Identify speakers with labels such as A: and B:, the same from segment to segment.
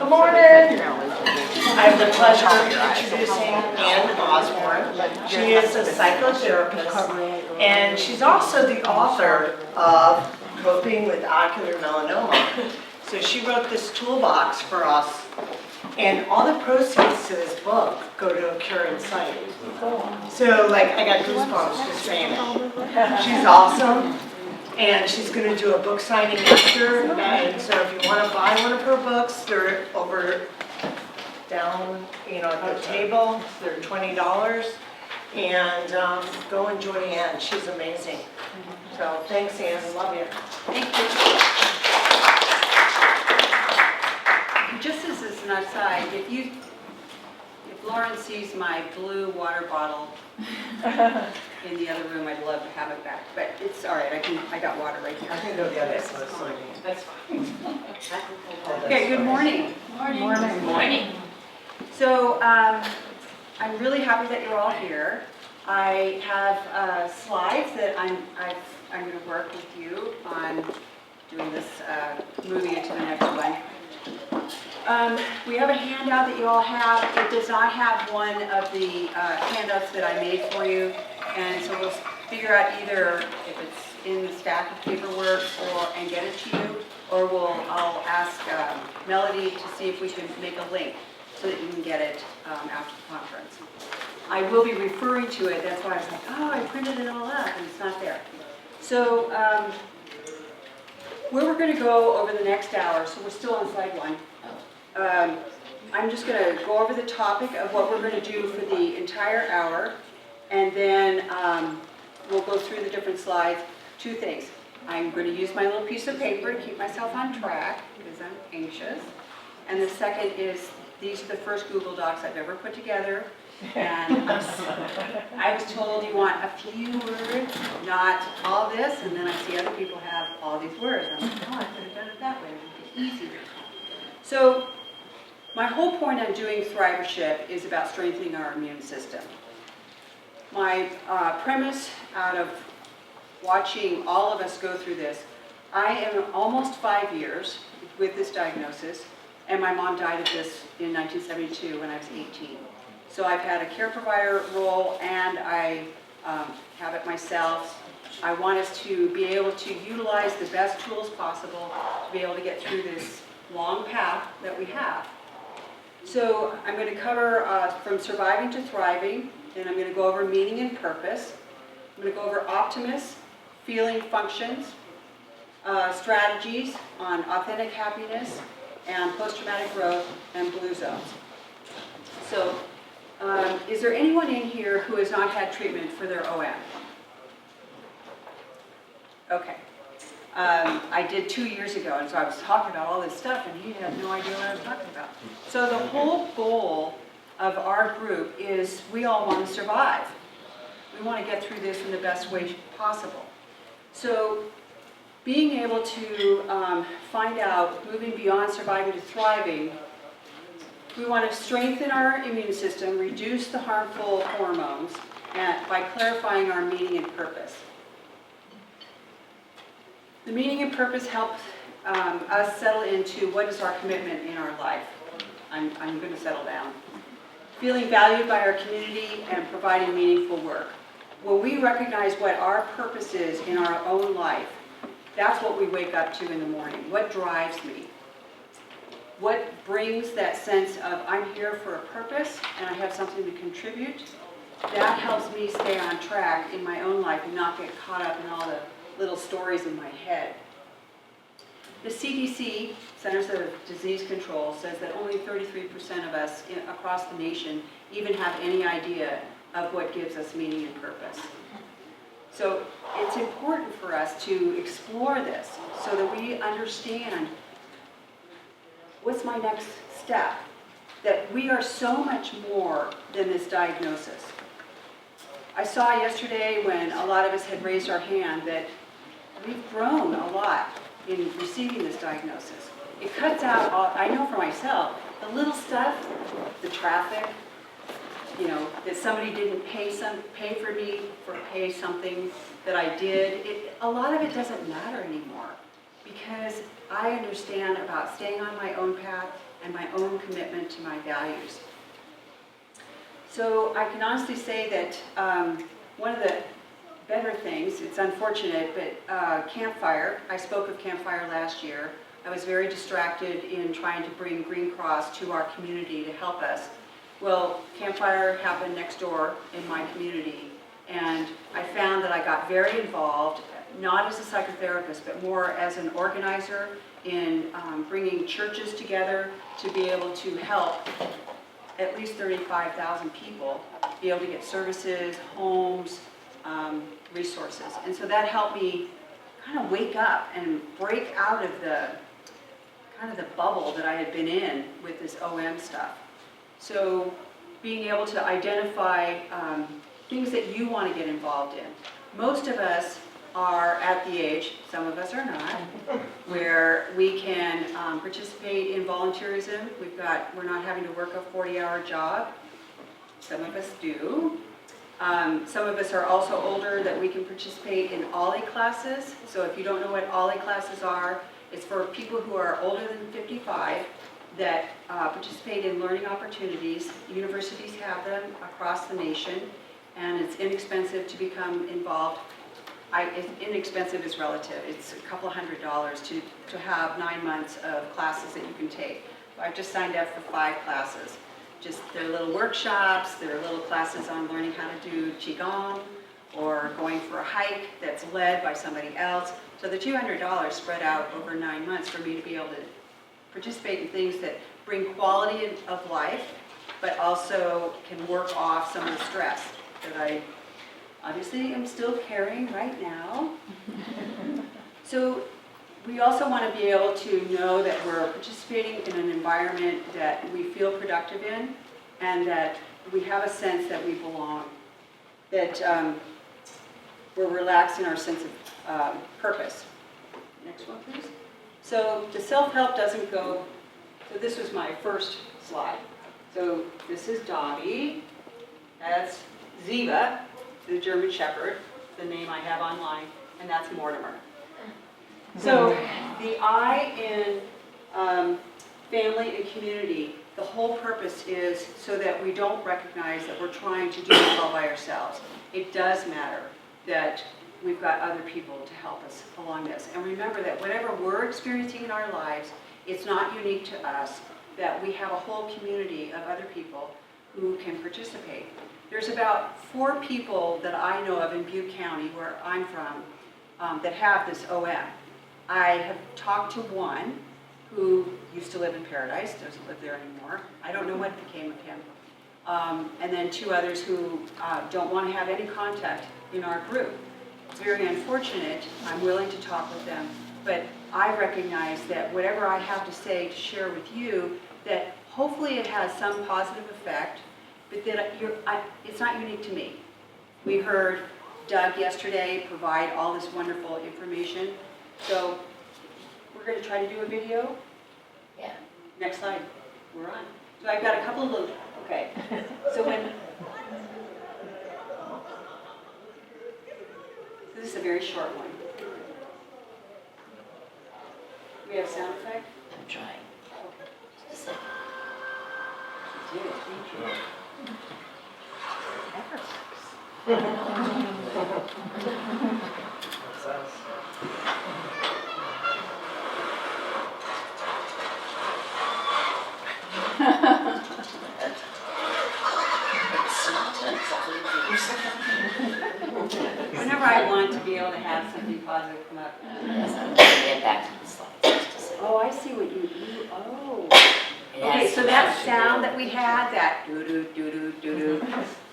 A: Good morning. I have the pleasure of introducing Ann Osborn. She is a psychotherapist, and she's also the author of Coping with Ocular Melanoma. So she wrote this toolbox for us, and all the proceeds to this book go to a cure in sight. So, like, I got goosebumps just saying it. She's awesome. And she's going to do a book signing after, and so if you want to buy one of her books, they're over, down, at the table. They're $20, and go enjoy Ann. She's amazing. So thanks, Ann. Love you.
B: Thank you. Just as an aside, if Lauren sees my blue water bottle in the other room, I'd love to have it back. But it's all right. I got water right here.
A: I can go the other side. That's fine.
B: Okay. Good morning.
A: Morning. Morning.
B: So I'm really happy that you're all here. I have slides that I'm going to work with you on doing this, moving it to the next one. We have a handout that you all have. It does not have one of the handouts that I made for you, and so we'll figure out either if it's in the stack of paperwork and get it to you, or I'll ask Melody to see if we can make a link so that you can get it after the conference. I will be referring to it. That's why I was like, oh, I printed it all up, and it's not there. So where we're going to go over the next hour, so we're still on slide 1. I'm just going to go over the topic of what we're going to do for the entire hour, and then we'll go through the different slides. 2 things. I'm going to use my little piece of paper to keep myself on track because I'm anxious. And the second is, these are the first Google Docs I've ever put together. And I was told you want a few words, not all this, and then I see other people have all these words. I'm like, oh, I could have done it that way. It would be easier. So my whole point on doing Thrivorship is about strengthening our immune system. My premise out of watching all of us go through this, I am almost 5 years with this diagnosis, and my mom died of this in 1972 when I was 18. So I've had a care provider role, and I have it myself. I want us to be able to utilize the best tools possible to be able to get through this long path that we have. So I'm going to cover from surviving to thriving, and I'm going to go over meaning and purpose. I'm going to go over Optimism, feeling functions, strategies on authentic happiness, and post-traumatic growth, and blue zones. So is there anyone in here who has not had treatment for their OM? Okay. I did 2 years ago, and so I was talking about all this stuff, and he had no idea what I was talking about. So the whole goal of our group is we all want to survive. We want to get through this in the best way possible. So being able to find out, moving beyond surviving to thriving, we want to strengthen our immune system, reduce the harmful hormones, and by clarifying our meaning and purpose. The meaning and purpose help us settle into what is our commitment in our life. I'm going to settle down. Feeling valued by our community and providing meaningful work. When we recognize what our purpose is in our own life, that's what we wake up to in the morning. What drives me? What brings that sense of I'm here for a purpose and I have something to contribute? That helps me stay on track in my own life and not get caught up in all the little stories in my head. The CDC, Centers of Disease Control, says that only 33% of us across the nation even have any idea of what gives us meaning and purpose. So it's important for us to explore this so that we understand what's my next step, that we are so much more than this diagnosis. I saw yesterday when a lot of us had raised our hand that we've grown a lot in receiving this diagnosis. It cuts out, I know for myself, the little stuff, the traffic, that somebody didn't pay for me for pay something that I did. A lot of it doesn't matter anymore because I understand about staying on my own path and my own commitment to my values. So I can honestly say that one of the better things, it's unfortunate, but Campfire, I spoke of Campfire last year. I was very distracted in trying to bring Green Cross to our community to help us. Well, Campfire happened next door in my community, and I found that I got very involved, not as a psychotherapist, but more as an organizer in bringing churches together to be able to help at least 35,000 people be able to get services, homes, resources. And so that helped me kind of wake up and break out of the kind of the bubble that I had been in with this OM stuff. So being able to identify things that you want to get involved in. Most of us are at the age, some of us are not, where we can participate in volunteerism. We're not having to work a 40-hour job. Some of us do. Some of us are also older that we can participate in OLLI classes. So if you don't know what OLLI classes are, it's for people who are older than 55 that participate in learning opportunities. Universities have them across the nation, and it's inexpensive to become involved. Inexpensive is relative. It's a couple $100s to have 9 months of classes that you can take. I've just signed up for 5 classes. Just their little workshops, their little classes on learning how to do Qigong, or going for a hike that's led by somebody else. So the $200 spread out over 9 months for me to be able to participate in things that bring quality of life, but also can work off some of the stress that I obviously am still carrying right now. So we also want to be able to know that we're participating in an environment that we feel productive in, and that we have a sense that we belong, that we're relaxed in our sense of purpose. Next one, please. So the self-help doesn't go, so this was my first slide. So this is Dobby, that's Ziva, the German Shepherd, the name I have online, and that's Mortimer. So the I in family and community, the whole purpose is so that we don't recognize that we're trying to do it all by ourselves. It does matter that we've got other people to help us along this. And remember that whatever we're experiencing in our lives, it's not unique to us, that we have a whole community of other people who can participate. There's about 4 people that I know of in Butte County, where I'm from, that have this OM. I have talked to one who used to live in Paradise, doesn't live there anymore. I don't know what became of him. And then 2 others who don't want to have any contact in our group. It's very unfortunate. I'm willing to talk with them, but I recognize that whatever I have to say to share with you, that hopefully it has some positive effect, but that it's not unique to me. We heard Doug yesterday provide all this wonderful information. So we're going to try to do a video.
C: Yeah.
B: Next slide. We're on. So I've got a couple of little, okay. So this is a very short one. Do we have sound effect?
C: I'm trying.
B: Okay.
C: Just a second.
B: You do. Thank you. Whenever I want to be able to have something positive come up.
C: Yes, I'm going to get back to the slides. Just a second.
B: Oh, I see what you do. Oh.
C: It
B: Okay,
C: has
B: so
C: to
B: that
C: do
B: sound
C: with-
B: that we had, that doo-doo, doo-doo, doo-doo,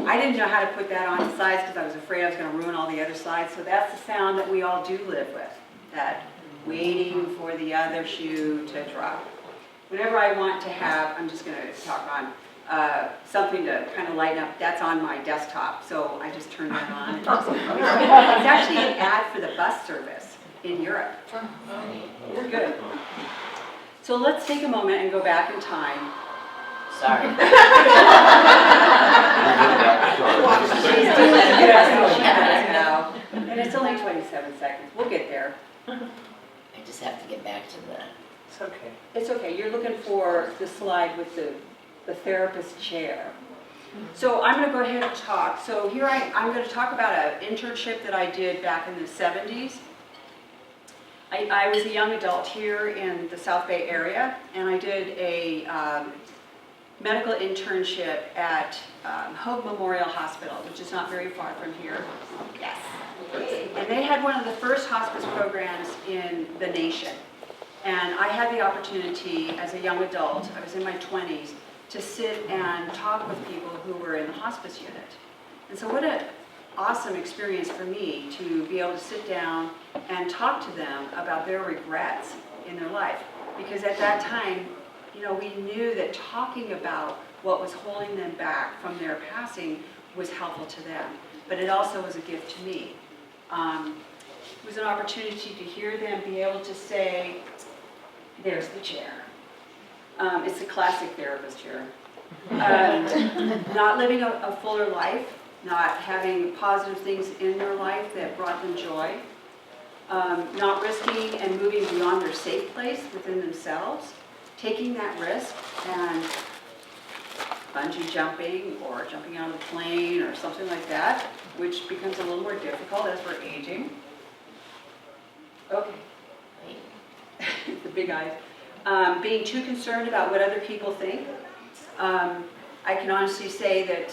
B: I didn't know how to put that on the slides because I was afraid I was going to ruin all the other slides. So that's the sound that we all do live with, that waiting for the other shoe to drop. Whenever I want to have, I'm just going to talk on something to kind of lighten up, that's on my desktop. So I just turn that on. And just, it's actually an ad for the bus service in Europe. We're good. So let's take a moment and go back in time.
C: Sorry.
B: She's doing good. She does now. And it's only 27 seconds. We'll get there.
C: I just have to get back to the
A: okay.
B: It's okay, you're looking for the slide with the therapist chair. So I'm gonna go ahead and talk. So here I'm gonna talk about an internship that I did back in the 70s. I was a young adult here in the South Bay area, and I did a medical internship at Hoag Memorial Hospital, which is not very far from here. Yes. And they had one of the first hospice programs in the nation. And I had the opportunity as a young adult, I was in my 20s, to sit and talk with people who were in the hospice unit. And so what an awesome experience for me to be able to sit down and talk to them about their regrets in their life. Because at that time, you know, we knew that talking about what was holding them back from their passing was helpful to them. But it also was a gift to me. It was an opportunity to hear them be able to say, there's the chair. It's a classic therapist chair. Not living a fuller life, not having positive things in their life that brought them joy, not risking and moving beyond their safe place within themselves, taking that risk and bungee jumping or jumping out of the plane or something like that, which becomes a little more difficult as we're aging. Okay. The big eyes. Being too concerned about what other people think. I can honestly say that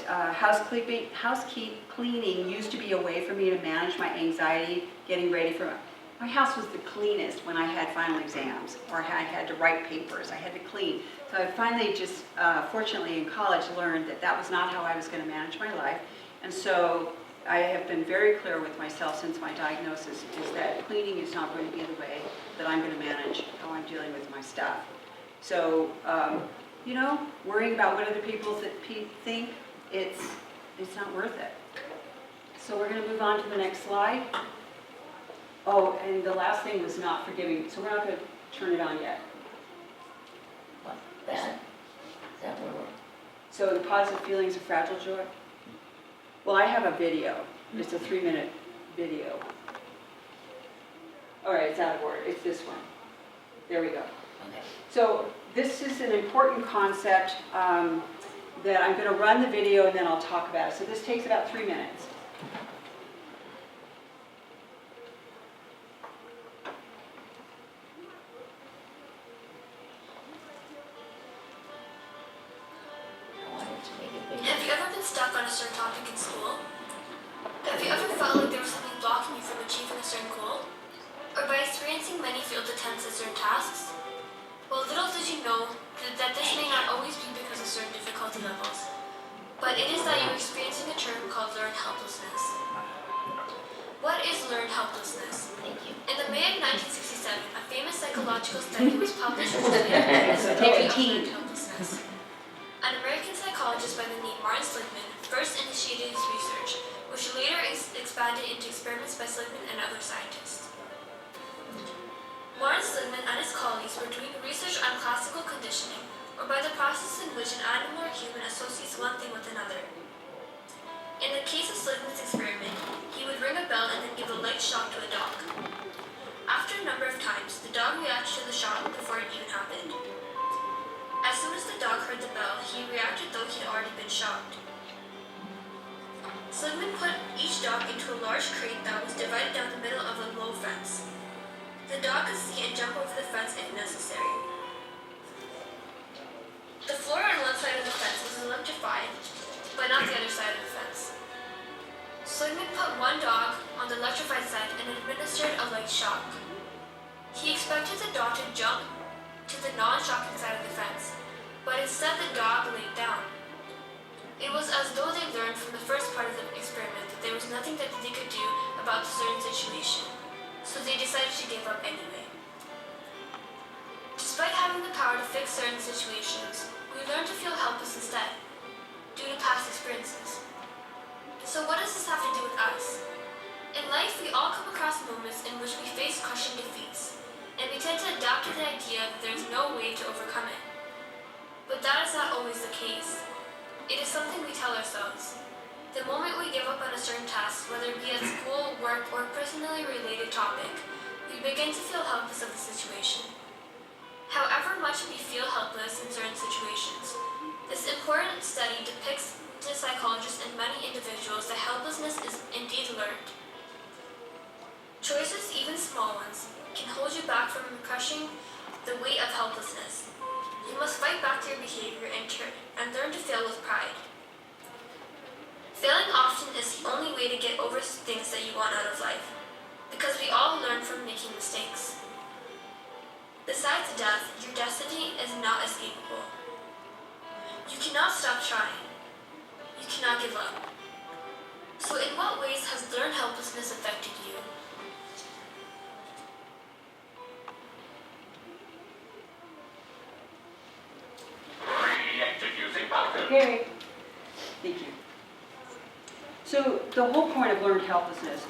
B: cleaning used to be a way for me to manage my anxiety, getting ready for my house was the cleanest when I had final exams or I had to write papers. I had to clean. So I finally just, fortunately in college, learned that that was not how I was going to manage my life. And so I have been very clear with myself since my diagnosis is that cleaning is not going to be the way that I'm going to manage how I'm dealing with my stuff. So, you know, worrying about what other people think, it's not worth it. So we're going to move on to the next slide. Oh, and the last thing was not forgiving, so we're not going to turn it on yet.
C: What, that? Is that where we're?
B: So the positive feelings of fragile joy? Well, I have a video. It's a 3-minute video. All right, it's out of order. It's this one. There we go.
C: Okay.
B: So this is an important concept that I'm going to run the video and then I'll talk about it. So this takes about 3 minutes.
C: I wanted to make it bigger.
D: Have you ever been stuck on a certain topic in school? Have you ever felt like there was something blocking you from achieving a certain goal? Or by experiencing many failed attempts at certain tasks? Well, little did you know that this may not always be because of certain difficulty levels, but it is that you're experiencing a term called learned helplessness. What is learned helplessness?
C: Thank you.
D: In the May of 1967, a famous psychological study was published which stated the theory of learned helplessness. An American psychologist by the name Martin Seligman first initiated his research, which later expanded into experiments by Seligman and other scientists. Martin Seligman and his colleagues were doing research on classical conditioning, or by the process in which an animal or human associates one thing with another. In the case of Seligman's experiment, he would ring a bell and then give a light shock to a dog. After a number of times, the dog reacted to the shock before it even happened. As soon as the dog heard the bell, he reacted though he had already been shocked. Seligman put each dog into a large crate that was divided down the middle of a low fence. The dog could see and jump over the fence if necessary. The floor on one side of the fence was electrified, but not the other side of the fence. Seligman put one dog on the electrified side and administered a light shock. He expected the dog to jump to the non-shocking side of the fence, but instead the dog laid down. It was as though they learned from the first part of the experiment that there was nothing that they could do about the certain situation, so they decided to give up anyway. Despite having the power to fix certain situations, we learn to feel helpless instead, due to past experiences. So what does this have to do with us? In life, we all come across moments in which we face crushing defeats, and we tend to adapt to the idea that there is no way to overcome it. But that is not always the case. It is something we tell ourselves. The moment we give up on a certain task, whether it be at school, work, or a personally related topic, we begin to feel helpless of the situation. however much we feel helpless in certain situations. This important study depicts to psychologists and many individuals that helplessness is indeed learned. Choices, even small ones, can hold you back from crushing the weight of helplessness. You must fight back your behavior and learn to fail with pride. Failing often is the only way to get over things that you want out of life, because we all learn from making mistakes. Besides death, your destiny is not escapable. You cannot stop trying. You cannot give up. So in what ways has learned helplessness affected you?
B: Okay. Thank you. So the whole point of learned helplessness,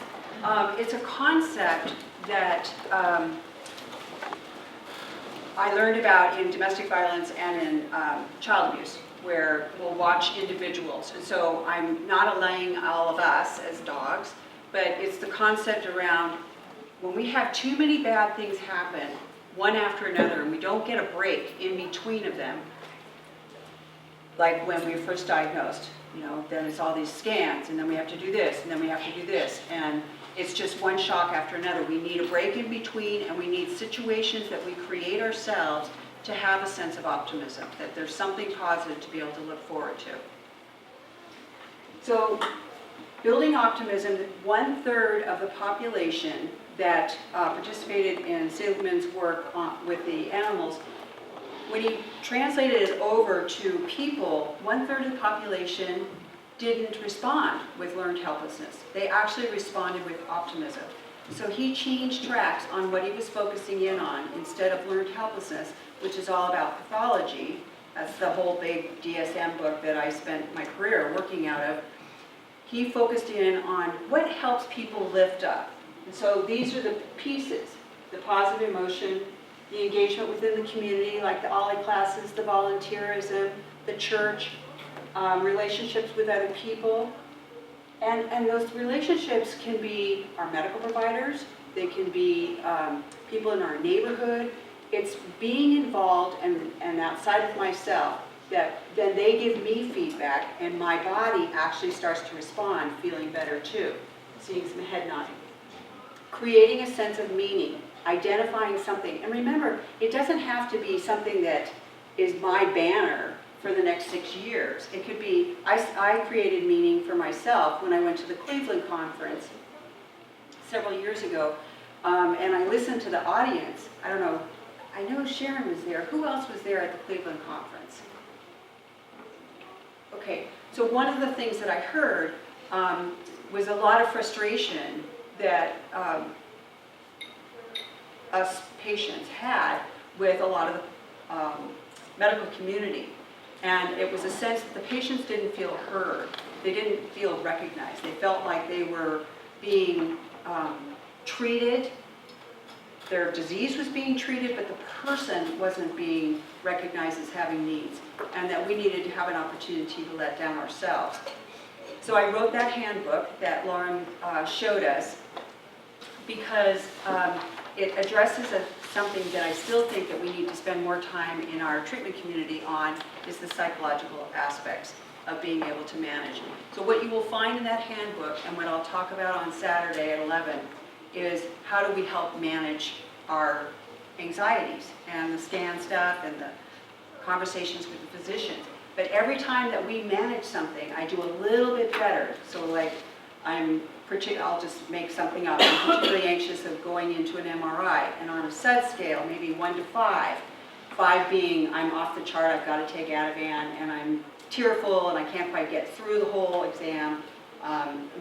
B: it's a concept that I learned about in domestic violence and in child abuse, where we'll watch individuals. And so I'm not allaying all of us as dogs, but it's the concept around when we have too many bad things happen, one after another, and we don't get a break in between of them, like when we were first diagnosed, then it's all these scans, and then we have to do this, and then we have to do this, and it's just one shock after another. We need a break in between, and we need situations that we create ourselves to have a sense of optimism, that there's something positive to be able to look forward to. So, building optimism, 1/3 of the population that participated in Seligman's work with the animals, when he translated it over to people, 1/3 of the population didn't respond with learned helplessness. They actually responded with optimism. So he changed tracks on what he was focusing in on instead of learned helplessness, which is all about pathology. That's the whole big DSM book that I spent my career working out of. He focused in on what helps people lift up. And so these are the pieces: the positive emotion, the engagement within the community, like the OLLI classes, the volunteerism, the church, relationships with other people. And those relationships can be our medical providers, they can be people in our neighborhood. It's being involved and outside of myself that then they give me feedback and my body actually starts to respond, feeling better too. Seeing some head nodding. Creating a sense of meaning, identifying something. And remember, it doesn't have to be something that is my banner for the next 6 years. It could be, I created meaning for myself when I went to the Cleveland conference several years ago, and I listened to the audience. I don't know, I know Sharon was there. Who else was there at the Cleveland conference? Okay, so one of the things that I heard was a lot of frustration that us patients had with a lot of the medical community. And it was a sense that the patients didn't feel heard. They didn't feel recognized. They felt like they were being treated. Their disease was being treated, but the person wasn't being recognized as having needs, and that we needed to have an opportunity to let down ourselves. So I wrote that handbook that Lauren showed us because it addresses something that I still think that we need to spend more time in our treatment community on, is the psychological aspects of being able to manage. So what you will find in that handbook, and what I'll talk about on Saturday at 11, is how do we help manage our anxieties and the scan stuff and the conversations with the physicians. But every time that we manage something, I do a little bit better. So like I'll just make something up. I'm particularly anxious of going into an MRI, and on a SUD scale, maybe 1 to 5, 5 being I'm off the chart, I've got to take Ativan, and I'm tearful and I can't quite get through the whole exam.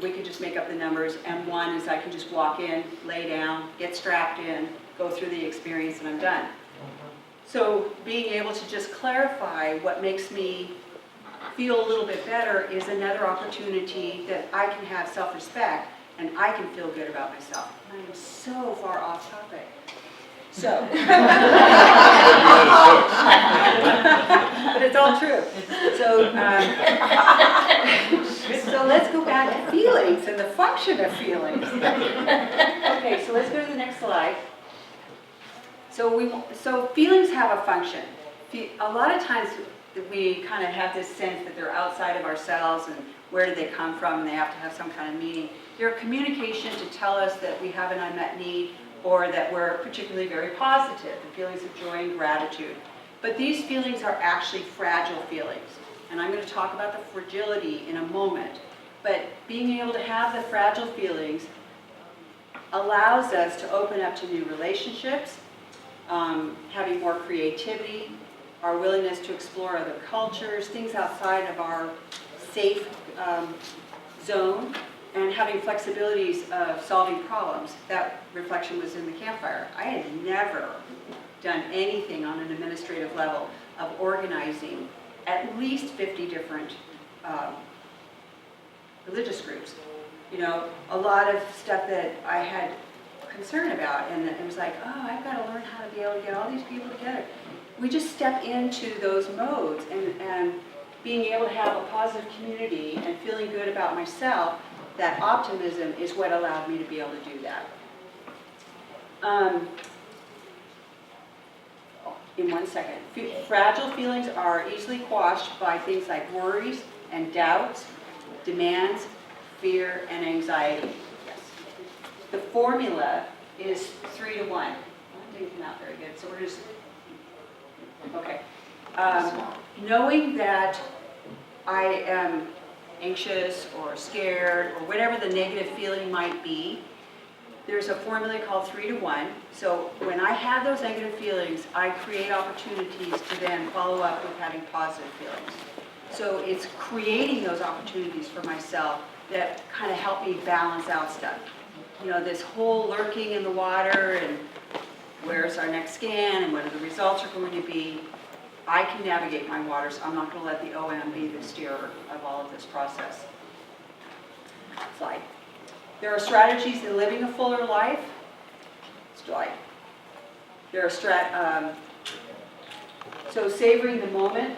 B: We could just make up the numbers, and 1 is I can just walk in, lay down, get strapped in, go through the experience, and I'm done. So being able to just clarify what makes me feel a little bit better is another opportunity that I can have self-respect and I can feel good about myself. And I am so far off topic. So, but it's all true. So, so let's go back to feelings and the function of feelings. Okay, so let's go to the next slide. So feelings have a function. A lot of times we kind of have this sense that they're outside of ourselves and where do they come from, and they have to have some kind of meaning. They're communication to tell us that we have an unmet need or that we're particularly very positive, the feelings of joy and gratitude. But these feelings are actually fragile feelings. And I'm going to talk about the fragility in a moment. But being able to have the fragile feelings allows us to open up to new relationships, having more creativity, our willingness to explore other cultures, things outside of our safe zone, and having flexibilities of solving problems. That reflection was in the campfire. I had never done anything on an administrative level of organizing at least 50 different religious groups. You know, a lot of stuff that I had concern about, and it was like, oh, I've got to learn how to be able to get all these people together. We just step into those modes, and being able to have a positive community and feeling good about myself, that optimism is what allowed me to be able to do that. In 1 second. Fragile feelings are easily quashed by things like worries and doubts, demands, fear, and anxiety. Yes. The formula is 3 to 1. That didn't come out very good, so we're just, okay. Knowing that I am anxious or scared or whatever the negative feeling might be, there's a formula called 3 to 1. So when I have those negative feelings, I create opportunities to then follow up with having positive feelings. So it's creating those opportunities for myself that kind of help me balance out stuff. You know, this whole lurking in the water and where's our next scan and what are the results are going to be. I can navigate my waters. I'm not going to let the OM be the steerer of all of this process. Slide. There are strategies in living a fuller life. Slide. There are so savoring the moment,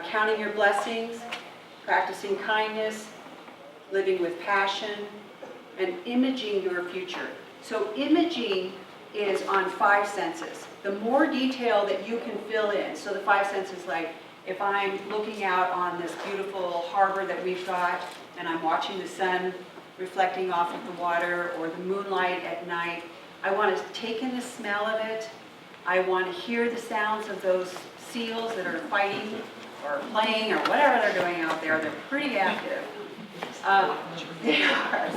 B: counting your blessings, practicing kindness, living with passion, and imaging your future. So imaging is on 5 senses. The more detail that you can fill in, so the 5 senses, like if I'm looking out on this beautiful harbor that we've got and I'm watching the sun reflecting off of the water or the moonlight at night, I want to take in the smell of it. I want to hear the sounds of those seals that are fighting or playing or whatever they're doing out there. They're pretty active. They are.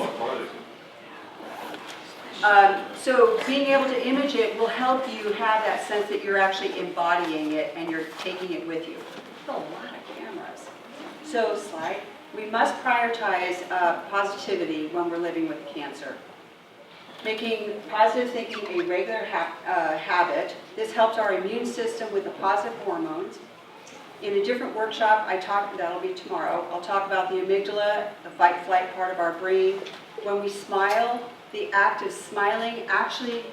B: So being able to image it will help you have that sense that you're actually embodying it and you're taking it with you. That's a lot of cameras. So slide. We must prioritize positivity when we're living with cancer. Making positive thinking a regular habit. This helps our immune system with the positive hormones. In a different workshop, that'll be tomorrow, I'll talk about the amygdala, the fight-flight part of our brain. When we smile, the act of smiling actually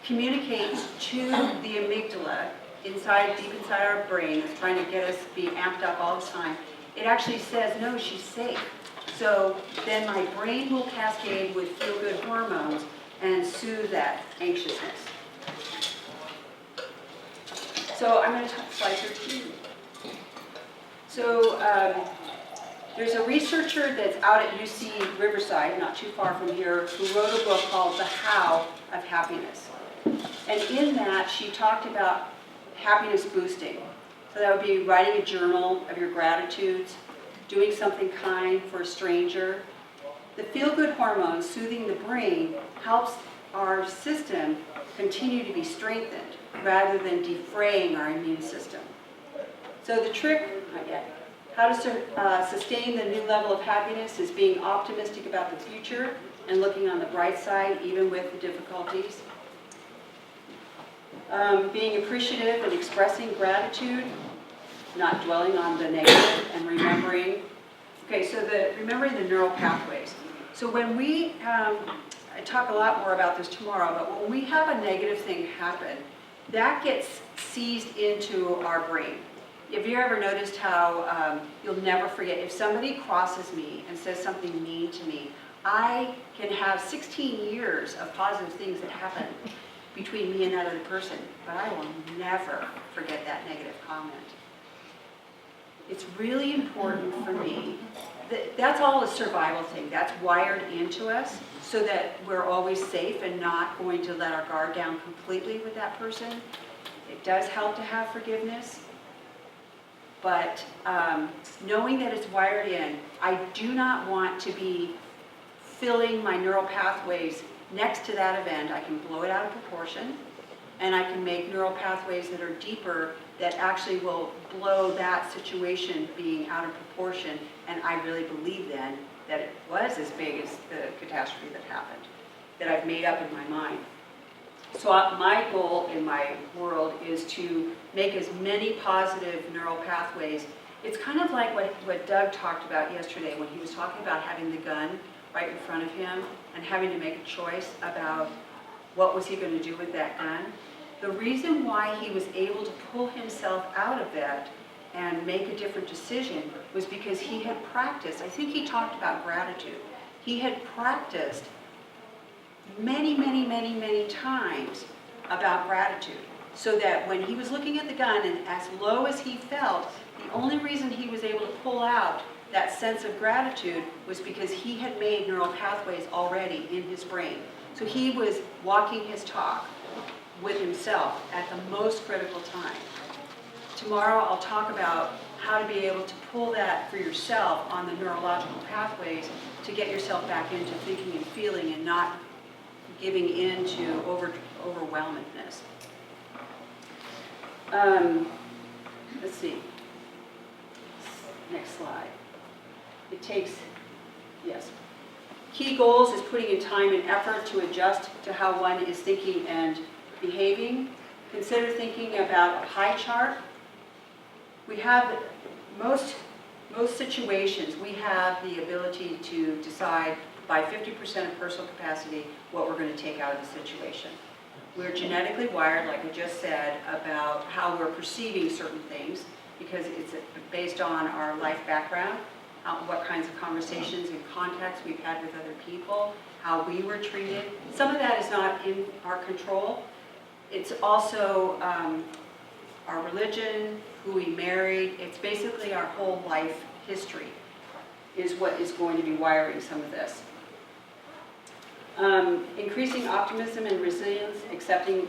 B: communicates to the amygdala deep inside our brain. It's trying to get us to be amped up all the time. It actually says, no, she's safe. So then my brain will cascade with feel-good hormones and soothe that anxiousness. So I'm going to talk slide 13. So there's a researcher that's out at UC Riverside, not too far from here, who wrote a book called The How of Happiness. And in that, she talked about happiness boosting. So that would be writing a journal of your gratitudes, doing something kind for a stranger. The feel-good hormone, soothing the brain, helps our system continue to be strengthened rather than defraying our immune system. So the trick, not yet, how to sustain the new level of happiness is being optimistic about the future and looking on the bright side, even with the difficulties. Being appreciative and expressing gratitude, not dwelling on the negative, and remembering. Okay, so remembering the neural pathways. So when we, I talk a lot more about this tomorrow, but when we have a negative thing happen, that gets seized into our brain. Have you ever noticed how you'll never forget, if somebody crosses me and says something mean to me, I can have 16 years of positive things that happen. between me and that other person, but I will never forget that negative comment. It's really important for me. That's all a survival thing. That's wired into us so that we're always safe and not going to let our guard down completely with that person. It does help to have forgiveness, but knowing that it's wired in, I do not want to be filling my neural pathways next to that event. I can blow it out of proportion, and I can make neural pathways that are deeper that actually will blow that situation being out of proportion, and I really believe then that it was as big as the catastrophe that happened, that I've made up in my mind. So my goal in my world is to make as many positive neural pathways. It's kind of like what Doug talked about yesterday when he was talking about having the gun right in front of him and having to make a choice about what was he going to do with that gun. The reason why he was able to pull himself out of that and make a different decision was because he had practiced. I think he talked about gratitude. He had practiced many times about gratitude, so that when he was looking at the gun and as low as he felt, the only reason he was able to pull out that sense of gratitude was because he had made neural pathways already in his brain. So he was walking his talk with himself at the most critical time. Tomorrow I'll talk about how to be able to pull that for yourself on the neurological pathways to get yourself back into thinking and feeling and not giving in to overwhelmedness. Let's see. Next slide. It takes, yes. Key goals is putting in time and effort to adjust to how one is thinking and behaving. Consider thinking about a pie chart. We have most situations, we have the ability to decide by 50% of personal capacity what we're going to take out of the situation. We're genetically wired, like I just said, about how we're perceiving certain things because it's based on our life background, what kinds of conversations and contacts we've had with other people, how we were treated. Some of that is not in our control. It's also our religion, who we married. It's basically our whole life history is what is going to be wiring some of this. Increasing optimism and resilience, accepting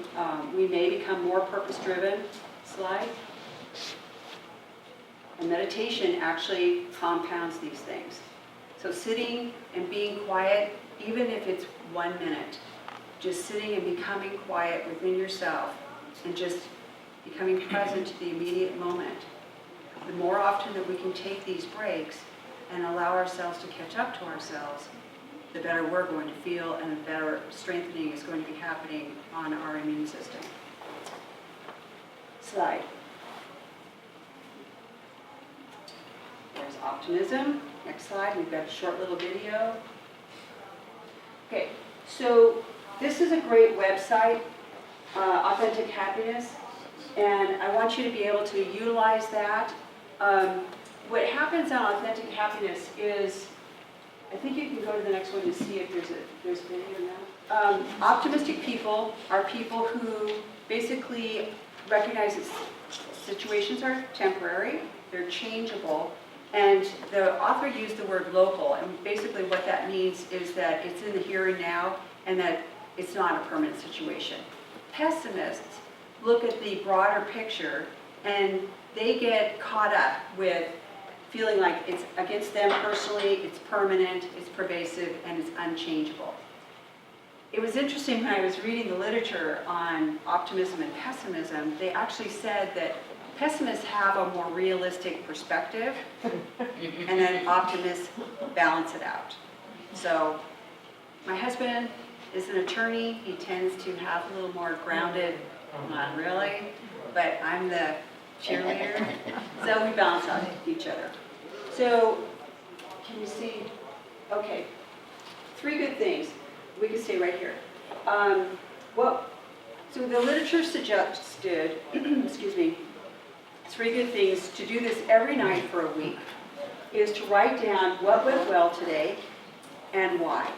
B: we may become more purpose-driven. Slide. And meditation actually compounds these things. So sitting and being quiet, even if it's 1 minute, just sitting and becoming quiet within yourself and just becoming present to the immediate moment. The more often that we can take these breaks and allow ourselves to catch up to ourselves, the better we're going to feel and the better strengthening is going to be happening on our immune system. Slide. There's optimism. Next slide, we've got a short little video. Okay, so this is a great website, Authentic Happiness, and I want you to be able to utilize that. What happens on Authentic Happiness is, I think you can go to the next one to see if there's video now. Optimistic people are people who basically recognize that situations are temporary, they're changeable, and the author used the word local, and basically what that means is that it's in the here and now, and that it's not a permanent situation. Pessimists look at the broader picture, and they get caught up with feeling like it's against them personally, it's permanent, it's pervasive, and it's unchangeable. It was interesting when I was reading the literature on optimism and pessimism, they actually said that pessimists have a more realistic perspective, and then optimists balance it out. So my husband is an attorney. He tends to have a little more grounded, not really, but I'm the cheerleader. So we balance out each other. So can you see? Okay, 3 good things. We can stay right here. So the literature suggested, excuse me, 3 good things to do this every night for a week is to write down what went well today and why.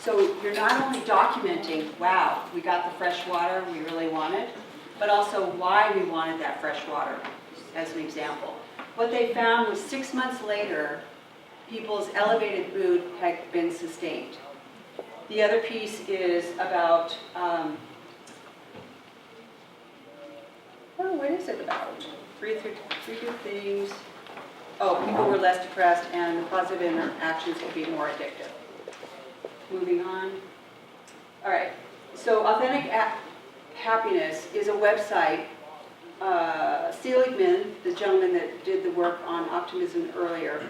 B: So you're not only documenting, wow, we got the fresh water we really wanted, but also why we wanted that fresh water, as an example. What they found was 6 months later, people's elevated mood had been sustained. The other piece is about, what is it about? Three good things. Oh, people were less depressed and the positive interactions could be more addictive. Moving on. All right, so Authentic Happiness is a website. Seligman, the gentleman that did the work on Optimism earlier,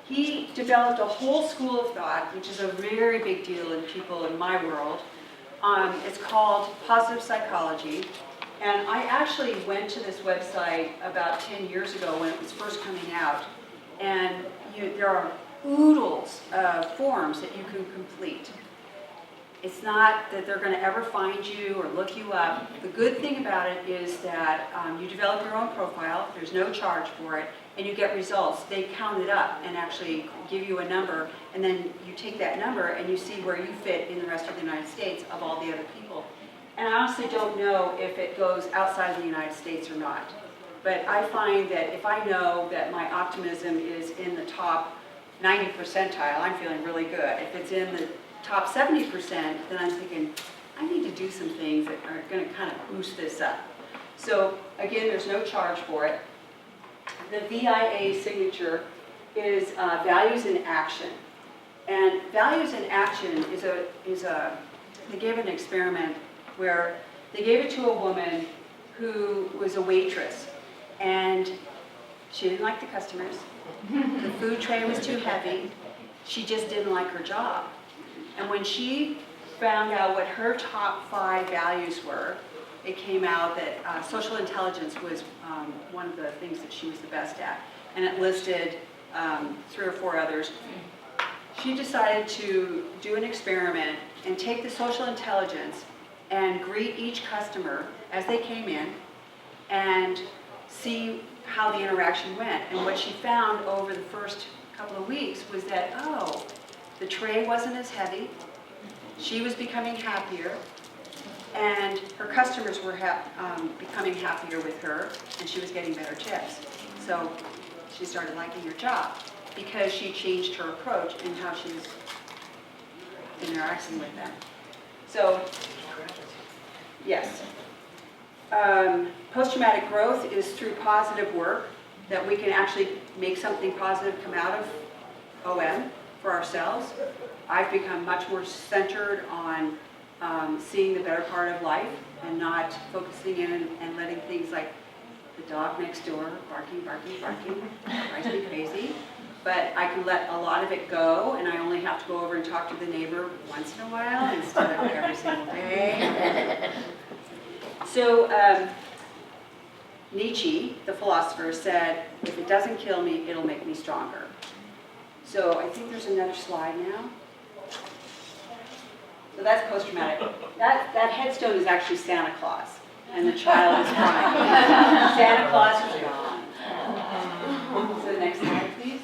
B: he developed a whole school of thought, which is a very big deal in people in my world. It's called positive psychology. And I actually went to this website about 10 years ago when it was first coming out. And there are oodles of forms that you can complete. It's not that they're going to ever find you or look you up. The good thing about it is that you develop your own profile, there's no charge for it, and you get results. They count it up and actually give you a number, and then you take that number and you see where you fit in the rest of the United States of all the other people. And I honestly don't know if it goes outside the United States or not. But I find that if I know that my optimism is in the top 90 percentile, I'm feeling really good. If it's in the top 70%, then I'm thinking, I need to do some things that are going to kind of boost this up. So again, there's no charge for it. The VIA signature is values in action. And values in action is they gave an experiment where they gave it to a woman who was a waitress. And she didn't like the customers. The food tray was too heavy. She just didn't like her job. And when she found out what her top 5 values were, it came out that social intelligence was one of the things that she was the best at. And it listed 3 or 4 others. She decided to do an experiment and take the social intelligence and greet each customer as they came in and see how the interaction went. And what she found over the first couple of weeks was that, oh, the tray wasn't as heavy, she was becoming happier, and her customers were becoming happier with her, and she was getting better tips. So she started liking her job because she changed her approach and how she was interacting with them. So, yes. Post-traumatic growth is through positive work that we can actually make something positive come out of OM for ourselves. I've become much more centered on seeing the better part of life and not focusing in and letting things like the dog next door barking, drives me crazy. But I can let a lot of it go, and I only have to go over and talk to the neighbor once in a while instead of every single day. So Nietzsche, the philosopher, said, if it doesn't kill me, it'll make me stronger. So I think there's another slide now. So that's post-traumatic. That headstone is actually Santa Claus, and the child is crying. Santa Claus is gone. So the next slide, please.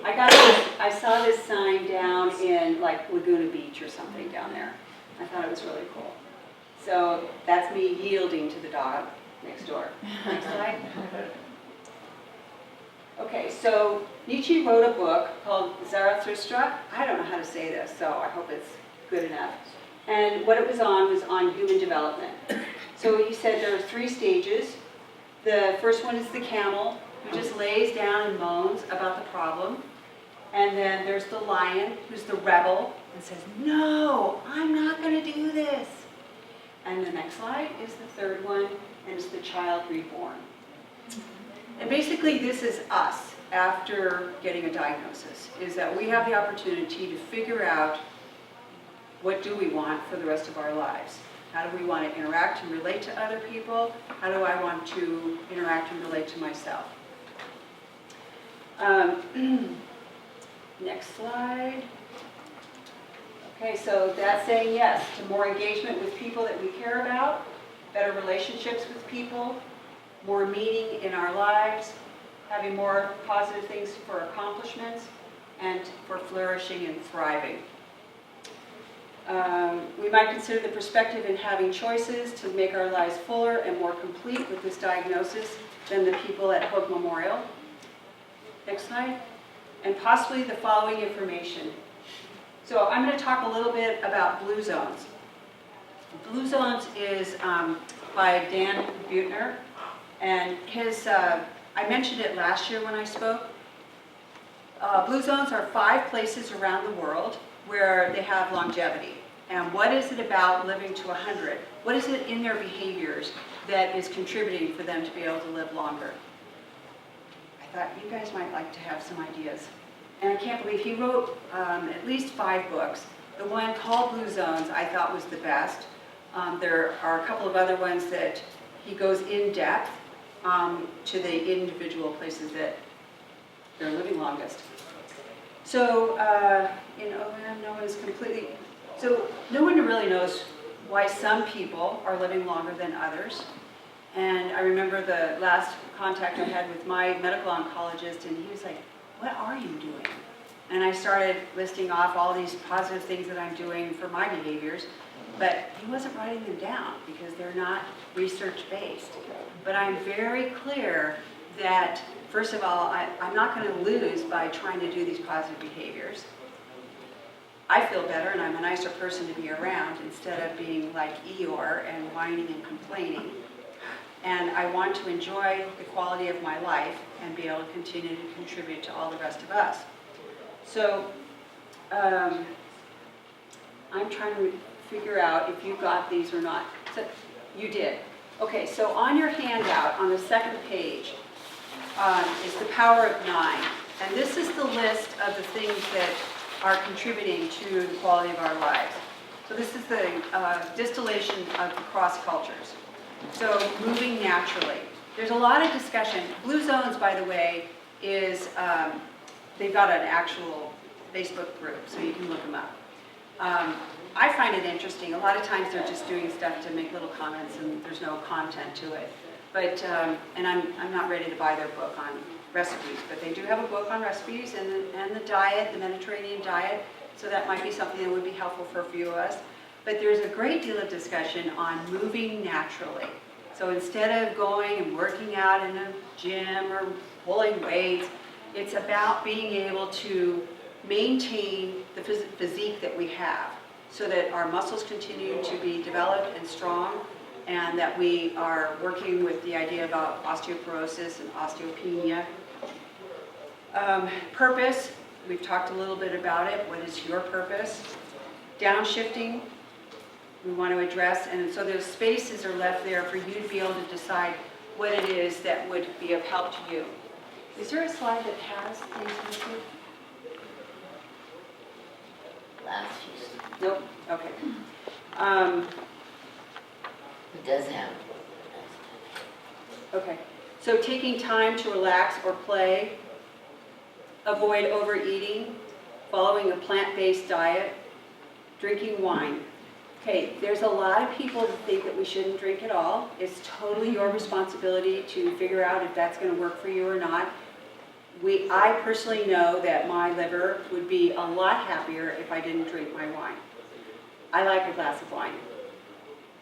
B: I saw this sign down in like Laguna Beach or something down there. I thought it was really cool. So that's me yielding to the dog next door. Next slide. Okay, so Nietzsche wrote a book called Zarathustra. I don't know how to say this, so I hope it's good enough. And what it was on human development. So he said there are 3 stages. The first one is the camel, who just lays down and moans about the problem. And then there's the lion, who's the rebel, and says, no, I'm not going to do this. And the next slide is the 3rd one, and it's the child reborn. And basically this is us after getting a diagnosis, is that we have the opportunity to figure out what do we want for the rest of our lives. How do we want to interact and relate to other people? How do I want to interact and relate to myself? Next slide. Okay, so that's saying yes to more engagement with people that we care about, better relationships with people, more meaning in our lives, having more positive things for accomplishments, and for flourishing and thriving. We might consider the perspective in having choices to make our lives fuller and more complete with this diagnosis than the people at Hope Memorial. Next slide. And possibly the following information. So I'm going to talk a little bit about Blue Zones. Blue Zones is by Dan Buettner, and his, I mentioned it last year when I spoke. Blue Zones are 5 places around the world where they have longevity. And what is it about living to 100? What is it in their behaviors that is contributing for them to be able to live longer? I thought you guys might like to have some ideas. And I can't believe he wrote at least 5 books. The one called Blue Zones I thought was the best. There are a couple of other ones that he goes in depth to the individual places that they're living longest. So in OM, no one is completely, so no one really knows why some people are living longer than others. And I remember the last contact I had with my medical oncologist, and he was like, what are you doing? And I started listing off all these positive things that I'm doing for my behaviors, but he wasn't writing them down because they're not research-based. But I'm very clear that, first of all, I'm not going to lose by trying to do these positive behaviors. I feel better and I'm a nicer person to be around instead of being like Eeyore and whining and complaining. And I want to enjoy the quality of my life and be able to continue to contribute to all the rest of us. So I'm trying to figure out if you got these or not. So you did. Okay, so on your handout on the second page is the power of 9. And this is the list of the things that are contributing to the quality of our lives. So this is the distillation of the cross cultures. So moving naturally. There's a lot of discussion. Blue Zones, by the way, is, they've got an actual Facebook group, so you can look them up. I find it interesting. A lot of times they're just doing stuff to make little comments and there's no content to it. But, and I'm not ready to buy their book on recipes, but they do have a book on recipes and the diet, the Mediterranean diet, so that might be something that would be helpful for a few of us. But there's a great deal of discussion on moving naturally. So instead of going and working out in a gym or pulling weights, it's about being able to maintain the physique that we have so that our muscles continue to be developed and strong, and that we are working with the idea about osteoporosis and osteopenia. Purpose, we've talked a little bit about it. What is your purpose? Downshifting, we want to address, and so those spaces are left there for you to be able to decide what it is that would be of help to you. Is there a slide that has things listed?
C: Last few slides.
B: Nope, okay.
C: It does have.
B: Okay, so taking time to relax or play, avoid overeating, following a plant-based diet, drinking wine. Okay, there's a lot of people that think that we shouldn't drink at all. It's totally your responsibility to figure out if that's going to work for you or not. I personally know that my liver would be a lot happier if I didn't drink my wine. I like a glass of wine.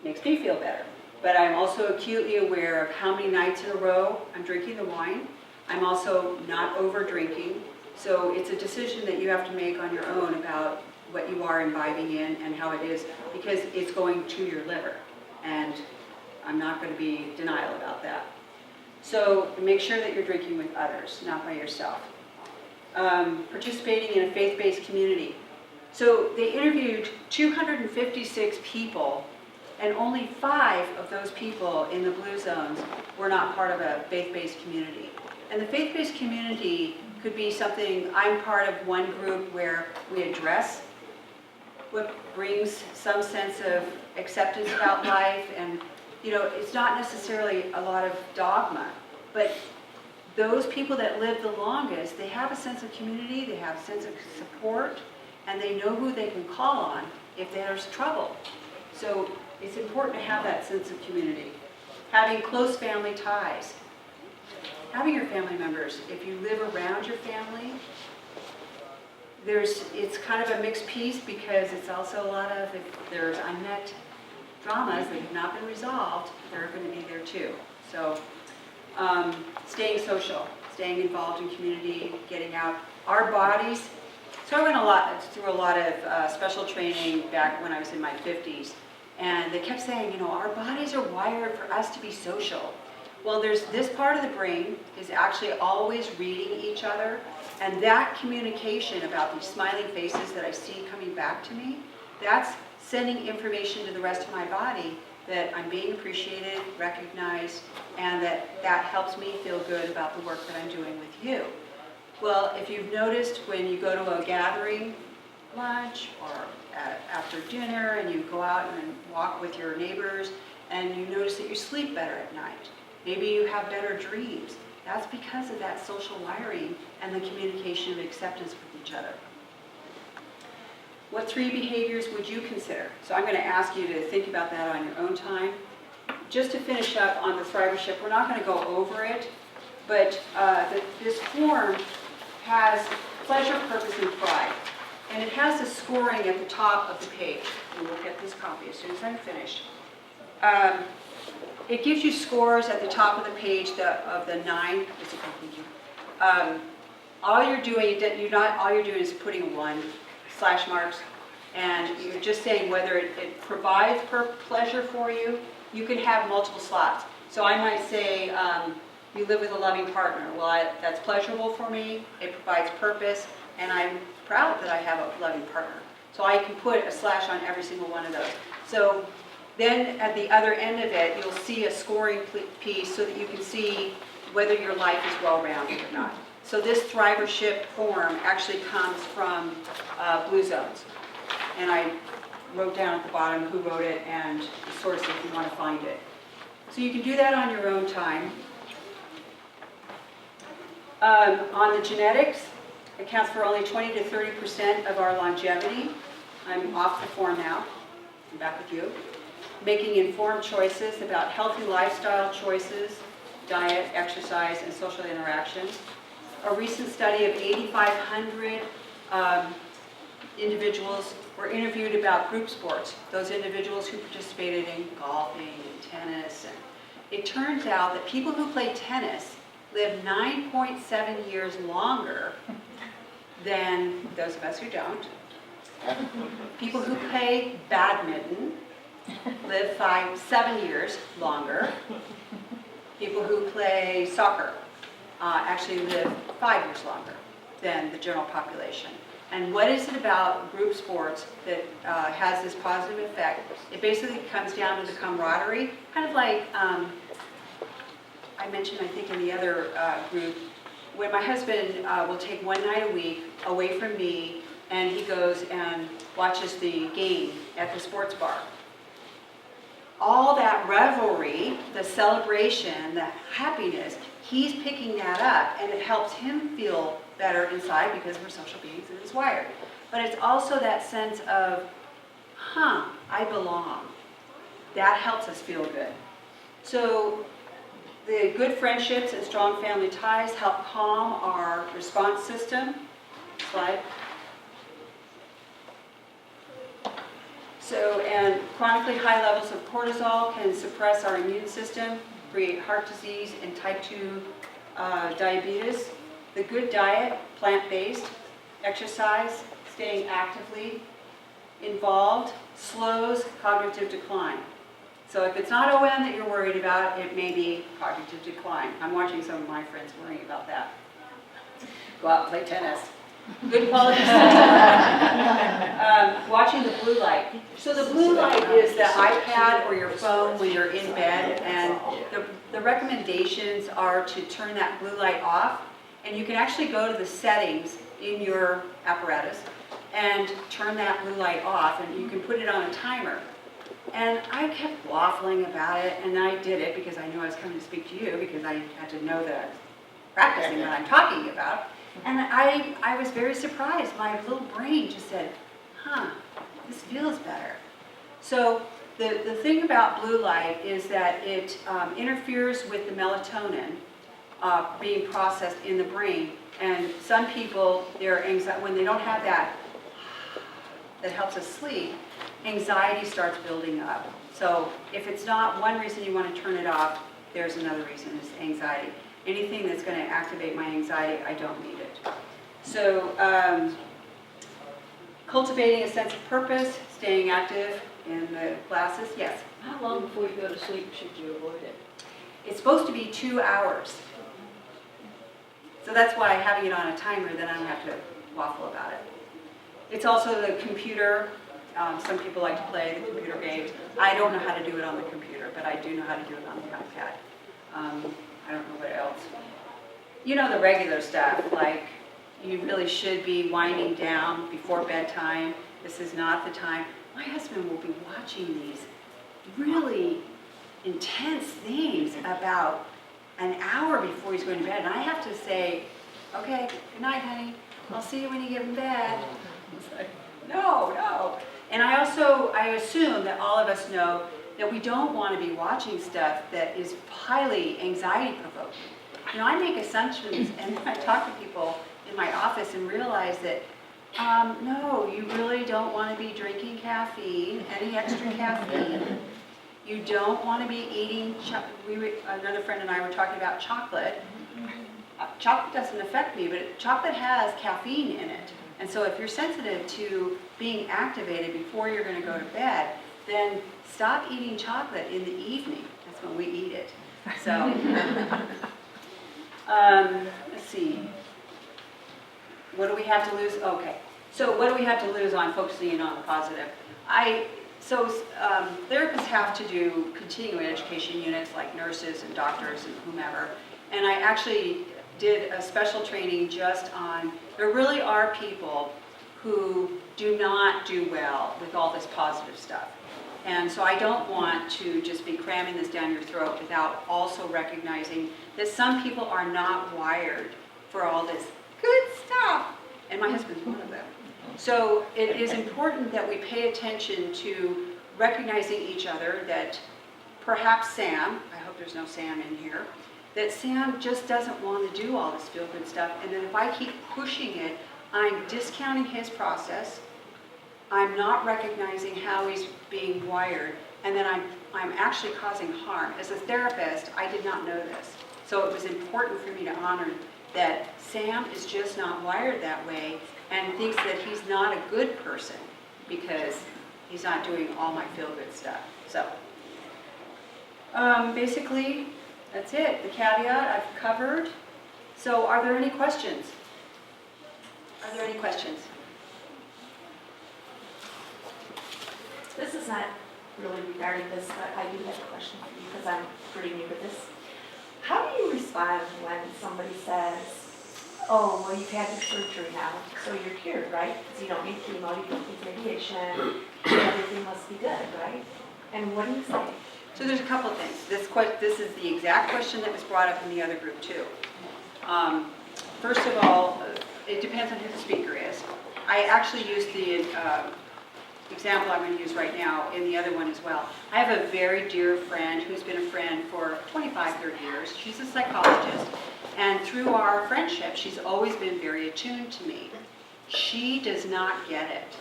B: Makes me feel better. But I'm also acutely aware of how many nights in a row I'm drinking the wine. I'm also not over drinking. So it's a decision that you have to make on your own about what you are imbibing in and how it is, because it's going to your liver. And I'm not going to be in denial about that. So make sure that you're drinking with others, not by yourself. Participating in a faith-based community. So they interviewed 256 people, and only 5 of those people in the Blue Zones were not part of a faith-based community. And the faith-based community could be something, I'm part of one group where we address what brings some sense of acceptance about life, and you know, it's not necessarily a lot of dogma, but those people that live the longest, they have a sense of community, they have a sense of support, and they know who they can call on if there's trouble. So it's important to have that sense of community. Having close family ties. Having your family members, if you live around your family, it's kind of a mixed piece because it's also a lot of, if there's unmet dramas that have not been resolved, they're going to be there too. So staying social, staying involved in community, getting out. Our bodies, so I went through a lot of special training back when I was in my 50s. And they kept saying, you know, our bodies are wired for us to be social. Well, there's this part of the brain is actually always reading each other. And that communication about these smiling faces that I see coming back to me, that's sending information to the rest of my body that I'm being appreciated, recognized, and that helps me feel good about the work that I'm doing with you. Well, if you've noticed when you go to a gathering, lunch, or after dinner, and you go out and walk with your neighbors, and you notice that you sleep better at night. Maybe you have better dreams. That's because of that social wiring and the communication of acceptance with each other. What 3 behaviors would you consider? So I'm going to ask you to think about that on your own time. Just to finish up on the Thrivorship, we're not going to go over it, but this form has pleasure, purpose, and pride. And it has the scoring at the top of the page. And we'll get this copy as soon as I'm finished. It gives you scores at the top of the page of the 9. Thank you. All you're doing is putting 1 slash marks, and you're just saying whether it provides pleasure for you. You can have multiple slots. So I might say, you live with a loving partner. Well, that's pleasurable for me. It provides purpose, and I'm proud that I have a loving partner. So I can put a slash on every single one of those. So then at the other end of it, you'll see a scoring piece so that you can see whether your life is well-rounded or not. So this Thrivorship form actually comes from Blue Zones. And I wrote down at the bottom who wrote it and the source if you want to find it. So you can do that on your own time. On the genetics, it accounts for only 20 to 30% of our longevity. I'm off the form now. I'm back with you. Making informed choices about healthy lifestyle choices, diet, exercise, and social interactions. A recent study of 8,500 individuals were interviewed about group sports, those individuals who participated in golfing and tennis. And it turns out that people who play tennis live 9.7 years longer than those of us who don't. People who play badminton live 7 years longer. People who play soccer actually live 5 years longer than the general population. And what is it about group sports that has this positive effect? It basically comes down to the camaraderie, kind of like I mentioned, I think in the other group, when my husband will take 1 night a week away from me, and he goes and watches the game at the sports bar. All that revelry, the celebration, the happiness, he's picking that up, and it helps him feel better inside because we're social beings and it's wired. But it's also that sense of, I belong. That helps us feel good. So the good friendships and strong family ties help calm our response system. Slide. So, and chronically high levels of cortisol can suppress our immune system, create heart disease and type 2 diabetes. The good diet, plant-based, exercise, staying actively involved, slows cognitive decline. So if it's not OM that you're worried about, it may be cognitive decline. I'm watching some of my friends worrying about that. Go out and play tennis. Good quality sleep. Watching the blue light. So the blue light is the iPad or your phone when you're in bed, and the recommendations are to turn that blue light off, and you can actually go to the settings in your apparatus and turn that blue light off, and you can put it on a timer. And I kept waffling about it, and I did it because I knew I was coming to speak to you, because I had to know that practicing what I'm talking about. And I was very surprised. My little brain just said, this feels better. So the thing about blue light is that it interferes with the melatonin, being processed in the brain. And some people, their anxiety, when they don't have that helps us sleep, anxiety starts building up. So if it's not one reason you want to turn it off, there's another reason, is anxiety. Anything that's going to activate my anxiety, I don't need it. So cultivating a sense of purpose, staying active in the classes, yes.
C: How long before you go to sleep should you avoid it?
B: It's supposed to be 2 hours. So that's why having it on a timer, then I don't have to waffle about it. It's also the computer. Some people like to play the computer games. I don't know how to do it on the computer, but I do know how to do it on the iPad. I don't know what else. You know, the regular stuff, like you really should be winding down before bedtime. This is not the time. My husband will be watching these really intense things about an hour before he's going to bed. And I have to say, okay, good night, honey. I'll see you when you get in bed. It's like, no. And I assume that all of us know that we don't want to be watching stuff that is highly anxiety provoking. You know, I make assumptions and then I talk to people in my office and realize that, no, you really don't want to be drinking caffeine, any extra caffeine. You don't want to be eating, another friend and I were talking about chocolate. Chocolate doesn't affect me, but chocolate has caffeine in it. And so if you're sensitive to being activated before you're going to go to bed, then stop eating chocolate in the evening. That's when we eat it. So, let's see. What do we have to lose? Okay. So what do we have to lose on focusing in on the positive? Therapists have to do continuing education units like nurses and doctors and whomever. And I actually did a special training just on, there really are people who do not do well with all this positive stuff. And so I don't want to just be cramming this down your throat without also recognizing that some people are not wired for all this good stuff. And my husband's one of them. So it is important that we pay attention to recognizing each other, that perhaps Sam, I hope there's no Sam in here, that Sam just doesn't want to do all this feel-good stuff, and then if I keep pushing it, I'm discounting his process, I'm not recognizing how he's being wired, and then I'm actually causing harm. As a therapist, I did not know this. So it was important for me to honor that Sam is just not wired that way and thinks that he's not a good person because he's not doing all my feel-good stuff. So basically, that's it. The caveat I've covered. So are there any questions? Are there any questions?
E: This is not really regarding this, but I do have a question for you because I'm pretty new to this. How do you respond when somebody says, oh, well, you've had your surgery now, so you're cured, right? Because you don't need chemo, you don't need radiation, everything must be good, right? And what do you say?
B: So there's a couple of things. This is the exact question that was brought up in the other group too. First of all, it depends on who the speaker is. I actually used the example I'm going to use right now in the other one as well. I have a very dear friend who's been a friend for 25, 30 years. She's a psychologist, and through our friendship, she's always been very attuned to me. She does not get it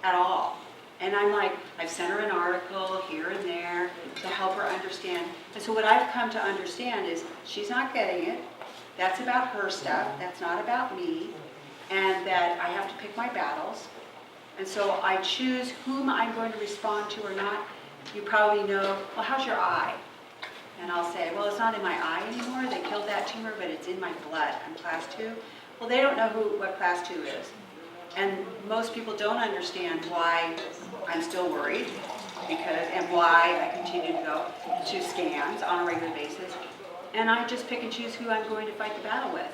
B: at all. And I'm like, I've sent her an article here and there to help her understand. And so what I've come to understand is she's not getting it. That's about her stuff. That's not about me. And that I have to pick my battles. And so I choose whom I'm going to respond to or not. You probably know, well, how's your eye? And I'll say, well, it's not in my eye anymore. They killed that tumor, but it's in my blood. I'm class 2. Well, they don't know what class 2 is. And most people don't understand why I'm still worried, and why I continue to go to scans on a regular basis. And I just pick and choose who I'm going to fight the battle with.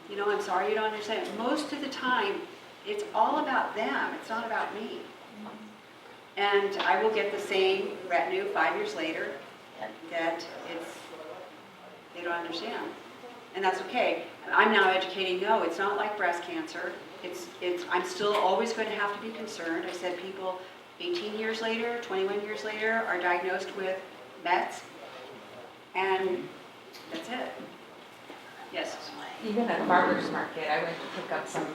B: You know, I'm sorry you don't understand. Most of the time, it's all about them. It's not about me. And I will get the same retinue 5 years later that they don't understand. And that's okay. I'm now educating, no, it's not like breast cancer. I'm still always going to have to be concerned. I said people 18 years later, 21 years later are diagnosed with METs, and that's it. Yes.
F: Even at farmer's market, I went to pick up some